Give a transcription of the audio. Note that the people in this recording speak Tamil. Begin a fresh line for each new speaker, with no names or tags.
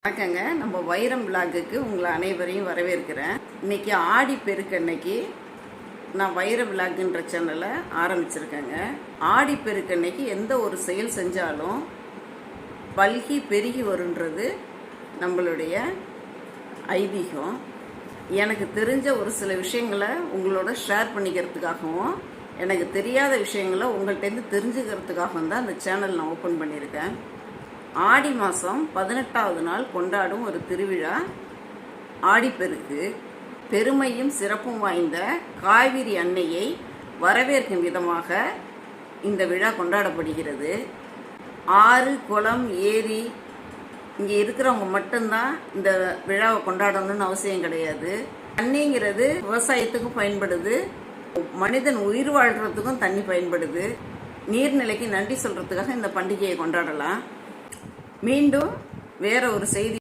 வணக்கங்க. நம்ம வைரம் விலாகுக்கு உங்களை அனைவரையும் வரவேற்கிறேன். இன்னைக்கு ஆடி பெருக்கு அன்னைக்கு நான் வைர விலாகுன்ற சேனலை ஆரம்பிச்சிருக்கேங்க. ஆடி பெருக்கு அன்னைக்கு எந்த ஒரு செயல் செஞ்சாலும் பல்கி பெருகி வருன்றது நம்மளுடைய ஐதீகம். எனக்கு தெரிஞ்ச ஒரு சில விஷயங்களை உங்களோட ஷேர் பண்ணிக்கிறதுக்காகவும் எனக்கு தெரியாத விஷயங்களை உங்கள்கிட்டேருந்து தெரிஞ்சுக்கிறதுக்காகவும் தான் இந்த சேனல் நான் ஓப்பன் பண்ணியிருக்கேன். ஆடி மாதம் 18வது நாள் கொண்டாடும் ஒரு திருவிழா ஆடிப்பெருக்கு. பெருமையும் சிறப்பும் வாய்ந்த காவிரி அன்னையை வரவேற்கும் விதமாக இந்த விழா கொண்டாடப்படுகிறது. ஆறு, குளம், ஏரி இங்கே இருக்கிறவங்க மட்டும்தான் இந்த விழாவை கொண்டாடணும்னு அவசியம் கிடையாது. தண்ணிங்கிறது விவசாயத்துக்கும் பயன்படுது, மனிதன் உயிர் வாழ்கிறதுக்கும் தண்ணி பயன்படுது. நீர்நிலைக்கு நன்றி சொல்கிறதுக்காக இந்த பண்டிகையை கொண்டாடலாம். மீண்டும் வேற ஒரு செய்தி